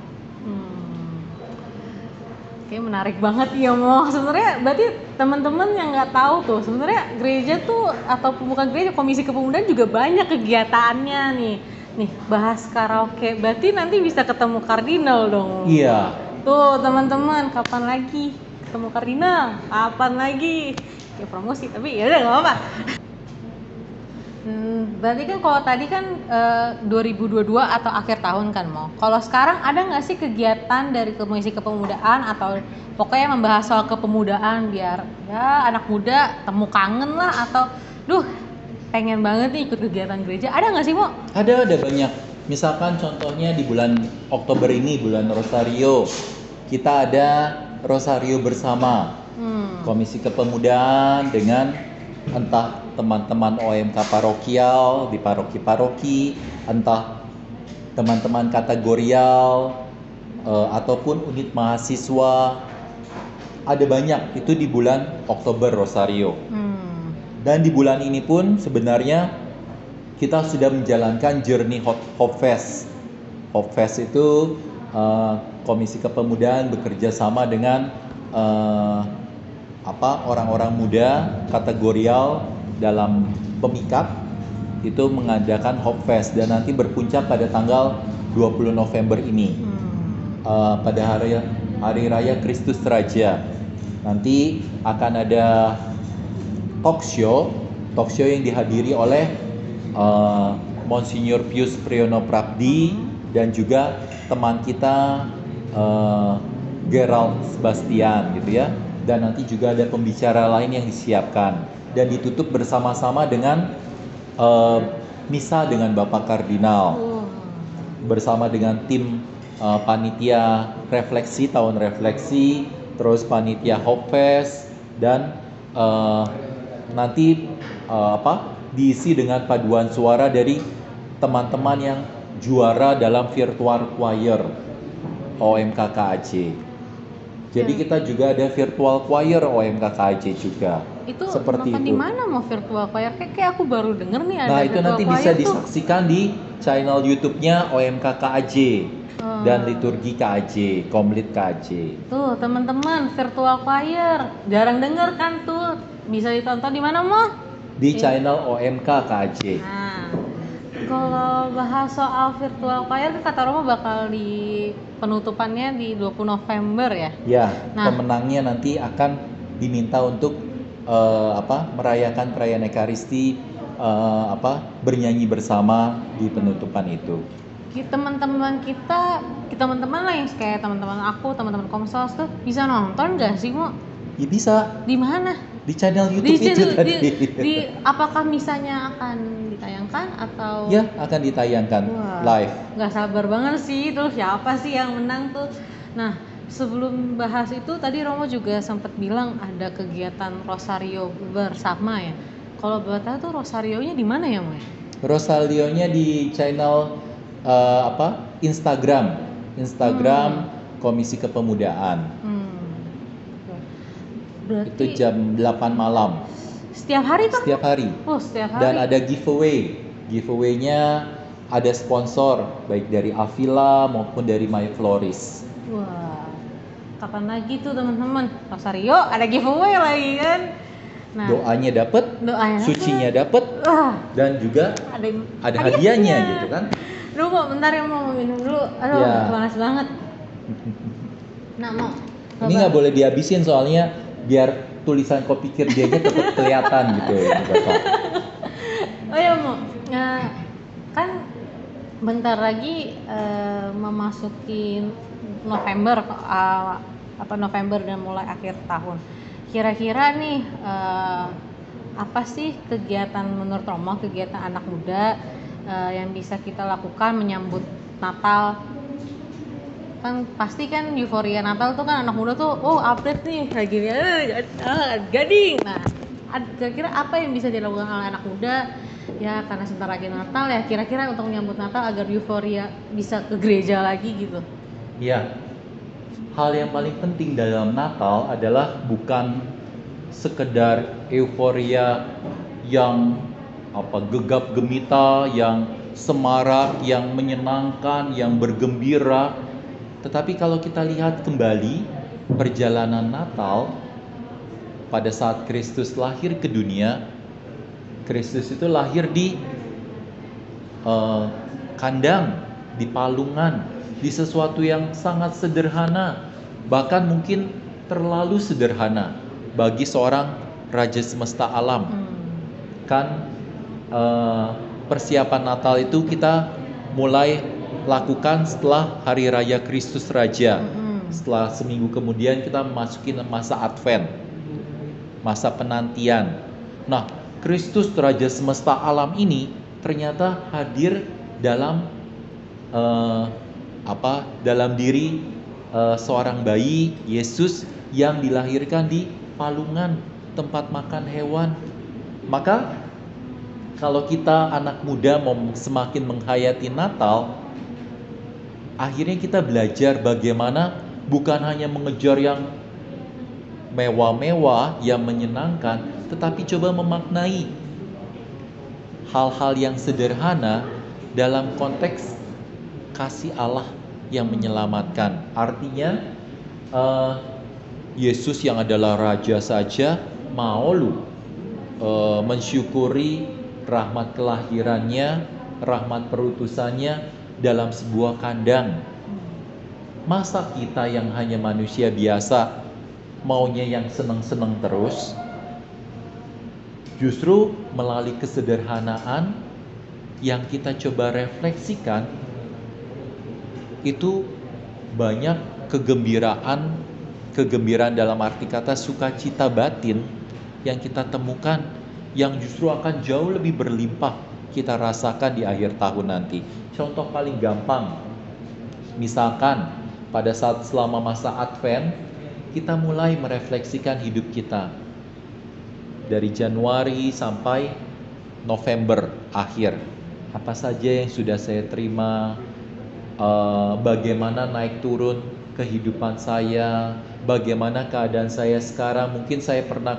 Oke, menarik banget ya Mo. Sebenarnya berarti teman-teman yang nggak tahu tuh, sebenarnya gereja tuh atau bukan gereja, komisi kepemudaan juga banyak kegiatannya nih. Nih, bahas karaoke. Berarti nanti bisa ketemu kardinal dong. Iya. Tuh teman-teman, kapan lagi ketemu kardinal? Kapan lagi? Ya promosi, tapi ya udah nggak apa-apa. Berarti kan kalau tadi kan 2022 atau akhir tahun kan Mo. Kalau sekarang ada nggak sih kegiatan dari Komisi Kepemudaan atau pokoknya membahas soal kepemudaan biar ya anak muda temu kangen lah atau pengen banget nih ikut kegiatan gereja. Ada nggak sih Mo? Ada banyak. Misalkan contohnya di bulan Oktober ini, bulan Rosario, kita ada Rosario bersama Komisi Kepemudaan dengan entah teman-teman OMK parokial di paroki-paroki, entah teman-teman kategorial ataupun unit mahasiswa. Ada banyak itu di bulan Oktober Rosario. Dan di bulan ini pun sebenarnya kita sudah menjalankan Journey Hope Fest. Hope Fest itu Komisi Kepemudaan bekerja sama dengan orang-orang muda kategorial dalam Pemikat itu mengadakan Hope Fest dan nanti berpuncak pada tanggal 20 November ini pada hari raya Kristus Raja. Nanti akan ada talk show yang dihadiri oleh Monsignor Pius Priyono Prabdi dan juga teman kita Gerald Sebastian gitu ya. Dan nanti juga ada pembicara lain yang disiapkan dan ditutup bersama-sama dengan misa dengan Bapak Kardinal bersama dengan tim panitia refleksi, tahun refleksi, terus panitia Hope Fest dan nanti diisi dengan paduan suara dari teman-teman yang juara dalam virtual choir OMK KAJ. Jadi kita juga ada virtual choir OMK KAJ juga. Itu seperti nonton itu. Di mana mau virtual choir? Kayak aku baru denger nih ada. Nah itu nanti bisa tuh disaksikan di channel YouTube-nya OMK KAJ dan liturgi KAJ, Komlit KAJ. Tuh teman-teman, virtual choir jarang denger kan tuh, bisa ditonton di mana Mo? Di channel OMK KAJ. Nah, kalau bahas soal virtual choir kata Romo bakal di penutupannya di 20 November ya? Ya, pemenangnya nanti akan diminta untuk merayakan perayaan Ekaristi, bernyanyi bersama di penutupan itu. teman-teman teman-teman lah yang kayak teman-teman aku, teman-teman Komsos tuh bisa nonton nggak sih Mo? Ya bisa, Di mana? di channel Di YouTube itu situ, tadi. apakah misalnya akan ditayangkan atau? Ya, akan ditayangkan Wah, live. nggak sabar banget sih, terus siapa sih yang menang tuh? Nah, sebelum bahas itu tadi Romo juga sempat bilang ada kegiatan Rosario bersama ya. Kalau boleh tahu tuh Rosarionya di mana ya, Mo? Rosalionya di channel Instagram Komisi Kepemudaan. Berarti Itu jam 8 malam setiap hari tuh? setiap hari. Oh, setiap hari. Dan ada giveaway-nya ada sponsor baik dari Avila maupun dari My Florist. Wah, kapan lagi tuh teman-teman? Rosario ada giveaway lagi kan? Nah, Doanya dapat, sucinya dapat, dan juga ada hadiahnya gitu kan. Duh kok bentar ya mau minum dulu. Aduh, Ya. panas banget. Nah, mau. Ini nggak boleh dihabisin soalnya biar tulisan kopi kir dia tetap kelihatan gitu ya, Bapak. Oh ya mau. Kan bentar lagi memasuki November November dan mulai akhir tahun. Kira-kira nih apa sih kegiatan menurut Romo, kegiatan anak muda yang bisa kita lakukan menyambut Natal? Kan pasti kan euforia Natal tuh kan anak muda tuh update nih lagi gading. Nah, kira-kira apa yang bisa dilakukan oleh anak muda ya karena sebentar lagi Natal ya, kira-kira untuk menyambut Natal agar euforia bisa ke gereja lagi gitu? Iya. Hal yang paling penting dalam Natal adalah bukan sekedar euforia yang gegap gemita, yang semarak, yang menyenangkan, yang bergembira. Tetapi kalau kita lihat kembali perjalanan Natal pada saat Kristus lahir ke dunia, Kristus itu lahir di kandang, di palungan, di sesuatu yang sangat sederhana, bahkan mungkin terlalu sederhana bagi seorang Raja Semesta Alam. Kan persiapan Natal itu kita mulai lakukan setelah Hari Raya Kristus Raja. Setelah seminggu kemudian kita memasuki masa Advent, masa penantian. Nah, Kristus Raja Semesta Alam ini ternyata hadir dalam dalam diri seorang bayi Yesus yang dilahirkan di palungan tempat makan hewan. Maka kalau kita anak muda mau semakin menghayati Natal, akhirnya kita belajar bagaimana bukan hanya mengejar yang mewah-mewah, yang menyenangkan, tetapi coba memaknai hal-hal yang sederhana dalam konteks kasih Allah yang menyelamatkan. Artinya Yesus yang adalah Raja saja mau mensyukuri rahmat kelahirannya, rahmat perutusannya dalam sebuah kandang. Masa kita yang hanya manusia biasa maunya yang seneng-seneng terus? Justru melalui kesederhanaan yang kita coba refleksikan, itu banyak kegembiraan dalam arti kata sukacita batin yang kita temukan, yang justru akan jauh lebih berlimpah kita rasakan di akhir tahun nanti. Contoh paling gampang, misalkan pada saat selama masa Advent kita mulai merefleksikan hidup kita dari Januari sampai November akhir. Apa saja yang sudah saya terima, bagaimana naik turun kehidupan saya, bagaimana keadaan saya sekarang. Mungkin saya pernah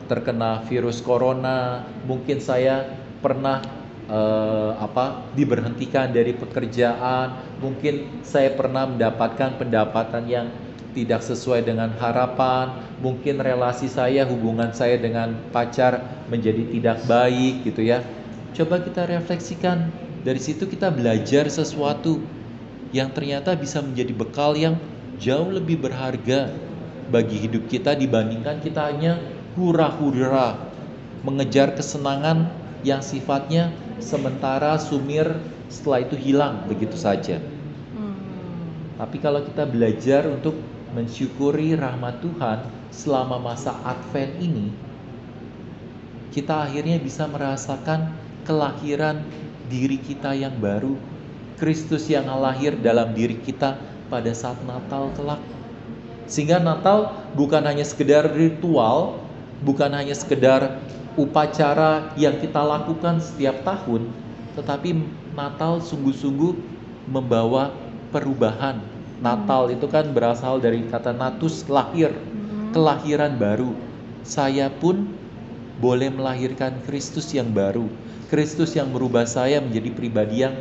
terkena virus corona, mungkin saya pernah diberhentikan dari pekerjaan, mungkin saya pernah mendapatkan pendapatan yang tidak sesuai dengan harapan, mungkin relasi saya, hubungan saya dengan pacar menjadi tidak baik gitu ya. Coba kita refleksikan, dari situ kita belajar sesuatu yang ternyata bisa menjadi bekal yang jauh lebih berharga bagi hidup kita dibandingkan kita hanya hura-hura mengejar kesenangan yang sifatnya sementara, sumir, setelah itu hilang begitu saja. Tapi kalau kita belajar untuk mensyukuri rahmat Tuhan selama masa Advent ini, kita akhirnya bisa merasakan kelahiran diri kita yang baru, Kristus yang lahir dalam diri kita pada saat Natal kelak. Sehingga Natal bukan hanya sekedar ritual, bukan hanya sekedar upacara yang kita lakukan setiap tahun, tetapi Natal sungguh-sungguh membawa perubahan. Natal itu kan berasal dari kata natus, lahir, kelahiran baru. Saya pun boleh melahirkan Kristus yang baru, Kristus yang merubah saya menjadi pribadi yang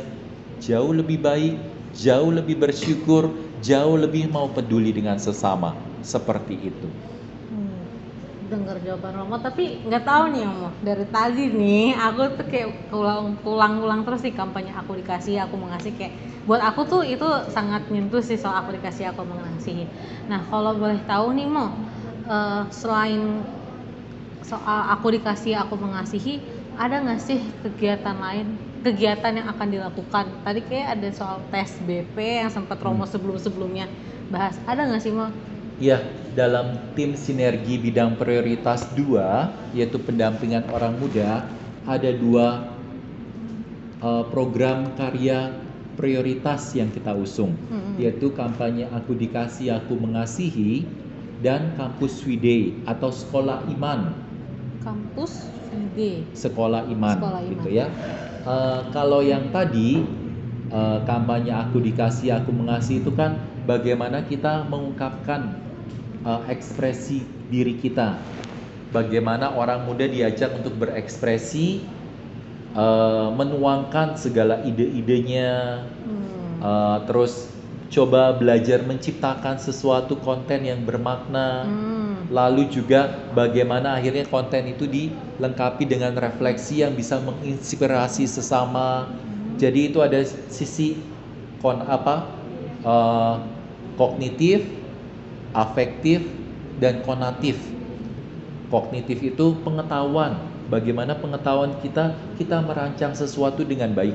jauh lebih baik, jauh lebih bersyukur, jauh lebih mau peduli dengan sesama. Seperti itu. Dengar jawaban Romo, tapi nggak tahu nih Romo, dari tadi nih aku tuh kayak ulang terus nih kampanye Aku Dikasih, Aku Mengasihi. Kayak buat aku tuh itu sangat nyentuh sih soal Aku Dikasih, Aku Mengasihi. Nah kalau boleh tahu nih Mo, selain soal Aku Dikasih, Aku Mengasihi, ada nggak sih kegiatan lain, kegiatan yang akan dilakukan? Tadi kayak ada soal tes BP yang sempat Romo sebelumnya bahas, ada nggak sih Mo? Ya, dalam tim sinergi bidang prioritas 2, yaitu pendampingan orang muda, ada 2 program karya prioritas yang kita usung, yaitu kampanye Aku Dikasih, Aku Mengasihi, dan Kampus Wide atau Sekolah Iman. Kampus Wide. Sekolah Iman, gitu ya. Kalau yang tadi kampanye Aku Dikasih, Aku Mengasihi itu kan bagaimana kita mengungkapkan ekspresi diri kita, bagaimana orang muda diajak untuk berekspresi, menuangkan segala ide-idenya, terus coba belajar menciptakan sesuatu konten yang bermakna, lalu juga bagaimana akhirnya konten itu dilengkapi dengan refleksi yang bisa menginspirasi sesama. Jadi itu ada sisi kognitif, afektif, dan konatif. Kognitif itu pengetahuan, bagaimana pengetahuan kita merancang sesuatu dengan baik.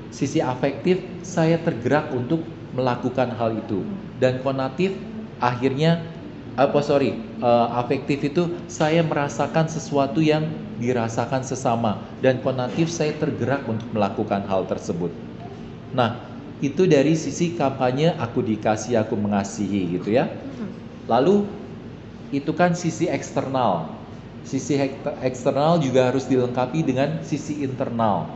Sisi afektif, saya tergerak untuk melakukan hal itu. Dan konatif, akhirnya afektif itu saya merasakan sesuatu yang dirasakan sesama. Dan konatif, saya tergerak untuk melakukan hal tersebut. Nah, itu dari sisi kampanye Aku Dikasih, Aku Mengasihi, gitu ya. Lalu itu kan sisi eksternal. Sisi eksternal juga harus dilengkapi dengan sisi internal.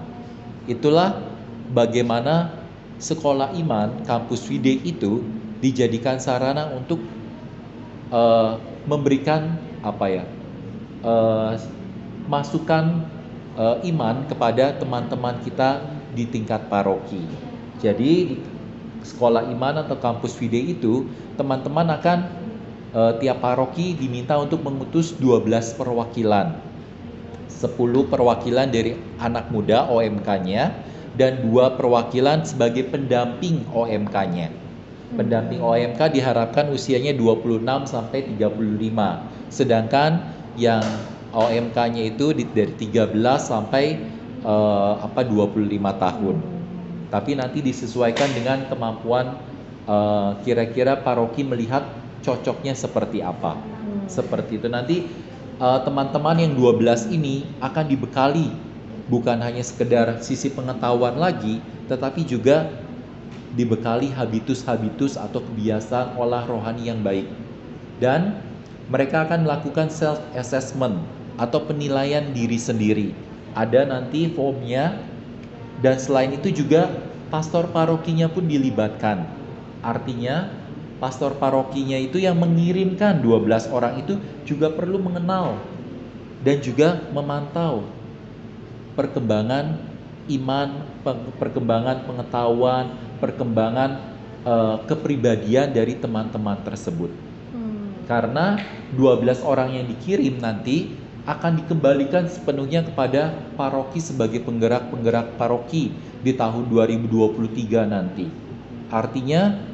Itulah bagaimana Sekolah Iman Kampus Wide itu dijadikan sarana untuk memberikan masukan iman kepada teman-teman kita di tingkat paroki. Jadi di Sekolah Iman atau Kampus Wide itu teman-teman akan tiap paroki diminta untuk mengutus 12 perwakilan, 10 perwakilan dari anak muda OMK-nya, dan 2 perwakilan sebagai pendamping OMK-nya. Pendamping OMK diharapkan usianya 26 sampai 35, sedangkan yang OMK-nya itu dari 13 sampai 25 tahun. Tapi nanti disesuaikan dengan kemampuan kira-kira paroki melihat cocoknya seperti apa. Seperti itu nanti teman-teman yang 12 ini akan dibekali bukan hanya sekedar sisi pengetahuan lagi, tetapi juga dibekali habitus-habitus atau kebiasaan olah rohani yang baik. Dan mereka akan melakukan self assessment atau penilaian diri sendiri. Ada nanti formnya, dan selain itu juga pastor parokinya pun dilibatkan. Artinya pastor parokinya itu yang mengirimkan 12 orang itu juga perlu mengenal dan juga memantau perkembangan iman, perkembangan pengetahuan, perkembangan kepribadian dari teman-teman tersebut. Karena 12 orang yang dikirim nanti akan dikembalikan sepenuhnya kepada paroki sebagai penggerak-penggerak paroki di tahun 2023 nanti. Artinya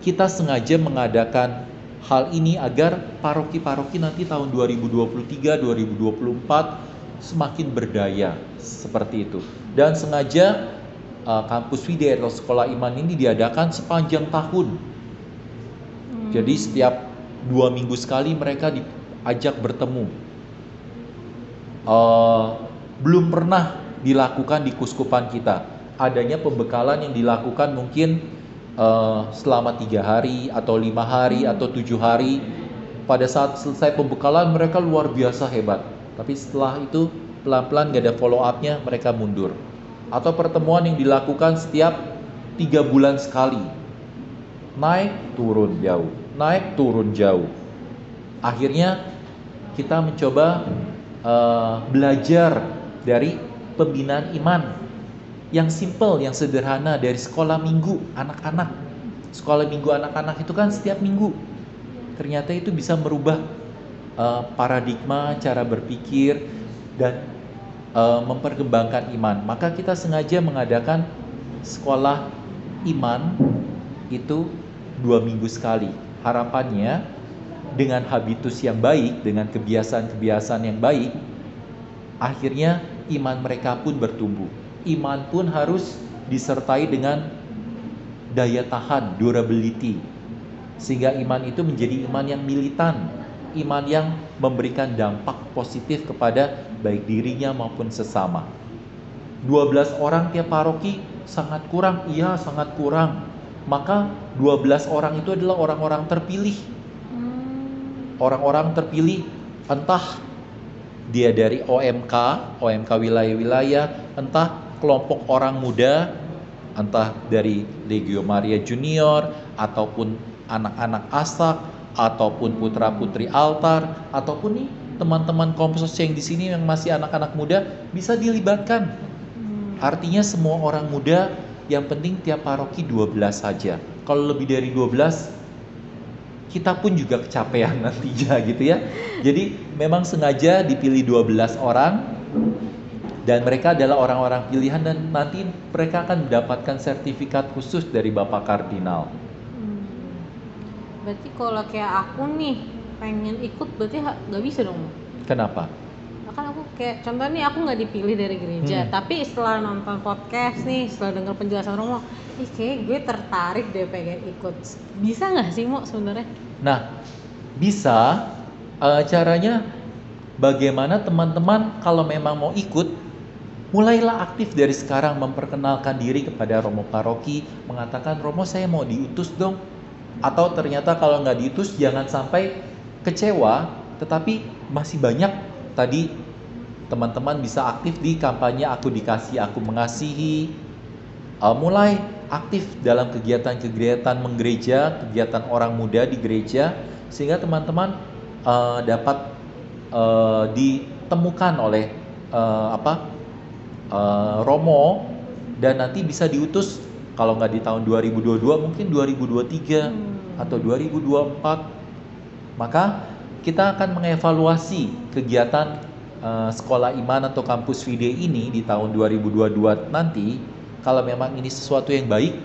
kita sengaja mengadakan hal ini agar paroki-paroki nanti tahun 2023, 2024 semakin berdaya, seperti itu. Dan sengaja kampus Fide atau sekolah iman ini diadakan sepanjang tahun. Jadi setiap 2 minggu sekali mereka diajak bertemu. Belum pernah dilakukan di kuskupan kita. Adanya pembekalan yang dilakukan mungkin selama 3 hari atau 5 hari atau 7 hari. Pada saat selesai pembekalan mereka luar biasa hebat. Tapi setelah itu pelan-pelan gak ada follow up-nya, mereka mundur. Atau pertemuan yang dilakukan setiap 3 bulan sekali. Naik turun jauh, naik turun jauh. Akhirnya kita mencoba belajar dari pembinaan iman yang simple, yang sederhana dari sekolah minggu anak-anak. Sekolah minggu anak-anak itu kan setiap minggu. Ternyata itu bisa merubah paradigma cara berpikir dan memperkembangkan iman. Maka kita sengaja mengadakan sekolah iman itu 2 minggu sekali. Harapannya dengan habitus yang baik, dengan kebiasaan-kebiasaan yang baik, akhirnya iman mereka pun bertumbuh. Iman pun harus disertai dengan daya tahan, durability. Sehingga iman itu menjadi iman yang militan, iman yang memberikan dampak positif kepada baik dirinya maupun sesama. 12 orang tiap paroki sangat kurang, iya sangat kurang. Maka 12 orang itu adalah orang-orang terpilih. Orang-orang terpilih entah dia dari OMK wilayah-wilayah, entah kelompok orang muda, entah dari Legio Maria Junior, ataupun anak-anak asak, ataupun putra-putri altar, ataupun nih teman-teman komsos yang di sini yang masih anak-anak muda bisa dilibatkan. Artinya semua orang muda, yang penting tiap paroki 12 saja. Kalau lebih dari 12, kita pun juga kecapean nantinya gitu ya. Jadi memang sengaja dipilih 12 orang dan mereka adalah orang-orang pilihan dan nanti mereka akan mendapatkan sertifikat khusus dari Bapak Kardinal. Berarti kalau kayak aku nih pengen ikut berarti nggak bisa dong? Kenapa? Kan aku kayak contoh nih aku nggak dipilih dari gereja, tapi setelah nonton podcast nih, setelah dengar penjelasan Romo, kayak gue tertarik deh pengen ikut. Bisa nggak sih Mo sebenarnya? Nah, bisa. Caranya bagaimana teman-teman kalau memang mau ikut, mulailah aktif dari sekarang memperkenalkan diri kepada Romo Paroki, mengatakan Romo saya mau diutus dong. Atau ternyata kalau nggak diutus jangan sampai kecewa, tetapi masih banyak tadi teman-teman bisa aktif di kampanye Aku Dikasih Aku Mengasihi. Mulai aktif dalam kegiatan-kegiatan menggereja, kegiatan orang muda di gereja, sehingga teman-teman dapat ditemukan oleh Romo dan nanti bisa diutus kalau nggak di tahun 2022 mungkin 2023 atau 2024. Maka kita akan mengevaluasi kegiatan sekolah iman atau kampus Fide ini di tahun 2022 nanti. Kalau memang ini sesuatu yang baik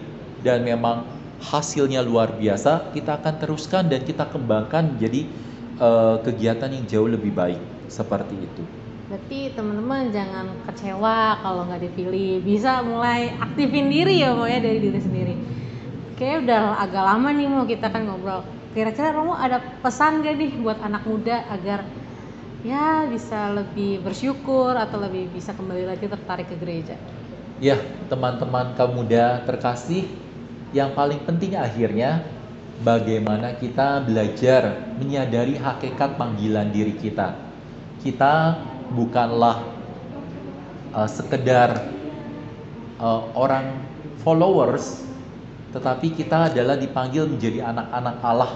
dan memang hasilnya luar biasa, kita akan teruskan dan kita kembangkan menjadi kegiatan yang jauh lebih baik seperti itu. Berarti teman-teman jangan kecewa kalau nggak dipilih, bisa mulai aktifin diri ya Mo ya, dari diri sendiri. Kayaknya udah agak lama nih Mo kita kan ngobrol. Kira-kira Romo ada pesan gak nih buat anak muda agar ya bisa lebih bersyukur atau lebih bisa kembali lagi tertarik ke gereja? Ya, teman-teman kaum muda terkasih, yang paling penting akhirnya bagaimana kita belajar menyadari hakikat panggilan diri kita. Kita bukanlah sekedar orang followers, tetapi kita adalah dipanggil menjadi anak-anak Allah.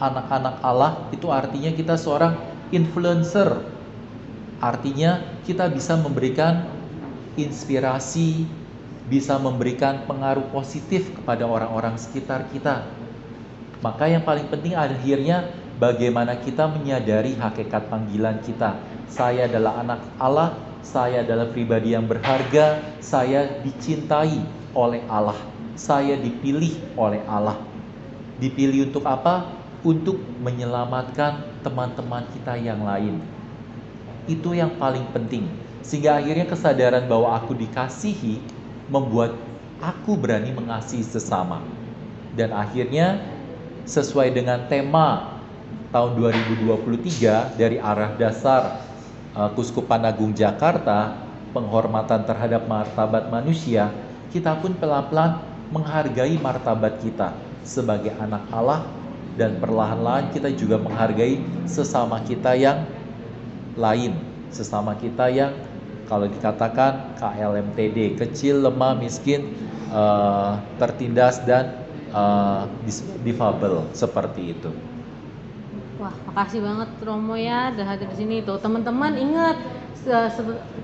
Anak-anak Allah itu artinya kita seorang influencer. Artinya kita bisa memberikan inspirasi, bisa memberikan pengaruh positif kepada orang-orang sekitar kita. Maka yang paling penting akhirnya bagaimana kita menyadari hakikat panggilan kita. Saya adalah anak Allah, saya adalah pribadi yang berharga, saya dicintai oleh Allah, saya dipilih oleh Allah. Dipilih untuk apa? Untuk menyelamatkan teman-teman kita yang lain. Itu yang paling penting. Sehingga akhirnya kesadaran bahwa aku dikasihi membuat aku berani mengasihi sesama. Dan akhirnya sesuai dengan tema tahun 2023 dari arah dasar Kuskupan Agung Jakarta, penghormatan terhadap martabat manusia, kita pun pelan-pelan menghargai martabat kita sebagai anak Allah, dan perlahan-lahan kita juga menghargai sesama kita yang lain, sesama kita yang kalau dikatakan KLMTD, kecil, lemah, miskin, tertindas, dan difabel, seperti itu. Wah, makasih banget Romo ya udah hadir di sini tuh. Teman-teman ingat,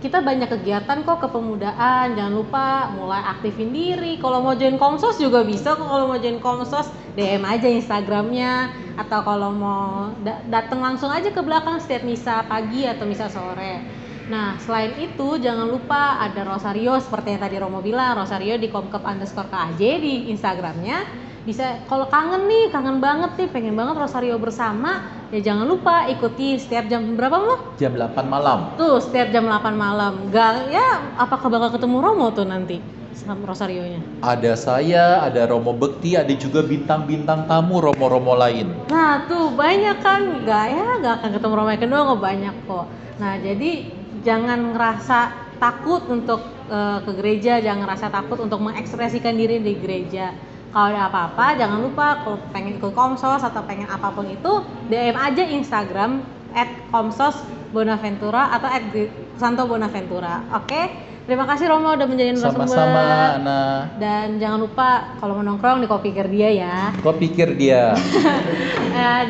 kita banyak kegiatan kok kepemudaan. Jangan lupa mulai aktifin diri. Kalau mau join Komsos juga bisa kok. Kalau mau join Komsos DM aja Instagramnya, atau kalau mau datang langsung aja ke belakang setiap misa pagi atau misa sore. Nah, selain itu jangan lupa ada Rosario seperti yang tadi Romo bilang, Rosario di komkep_KAJ di Instagramnya. Bisa, kalau kangen banget nih, pengen banget Rosario bersama, ya jangan lupa ikuti setiap jam berapa Mo? Jam 8 malam. Tuh, setiap jam 8 malam. Gak, ya apakah bakal ketemu Romo tuh nanti sama Rosarionya? Ada saya, ada Romo Bekti, ada juga bintang-bintang tamu Romo-Romo lain. Nah tuh banyak kan, gak akan ketemu Romo yang kedua, nggak banyak kok. Nah jadi jangan ngerasa takut untuk ke gereja, jangan ngerasa takut untuk mengekspresikan diri di gereja. Kalau ada apa-apa jangan lupa, kalau pengen ikut Komsos atau pengen apapun itu, DM aja Instagram @komsosbonaventura atau @santobonaventura. Oke? Terima kasih Romo udah menjadi narasumber. Sama-sama Ana. Dan jangan lupa kalau mau nongkrong di Kopi Kerdia ya. Kopi Kerdia.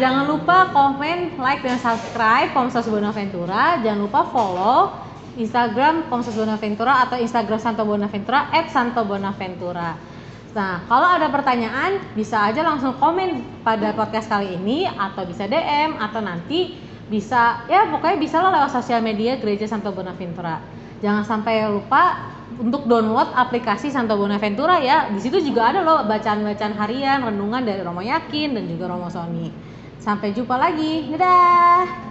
Jangan lupa komen, like, dan subscribe Komsos Bonaventura. Jangan lupa follow Instagram Komsos Bonaventura atau Instagram Santo Bonaventura @santobonaventura. Nah, kalau ada pertanyaan bisa aja langsung komen pada podcast kali ini, atau bisa DM, atau nanti bisa, ya pokoknya bisa lah lewat sosial media Gereja Santo Bonaventura. Jangan sampai lupa untuk download aplikasi Santo Bonaventura ya. Di situ juga ada loh bacaan-bacaan harian, renungan dari Romo Yakin dan juga Romo Sony. Sampai jumpa lagi. Dadah.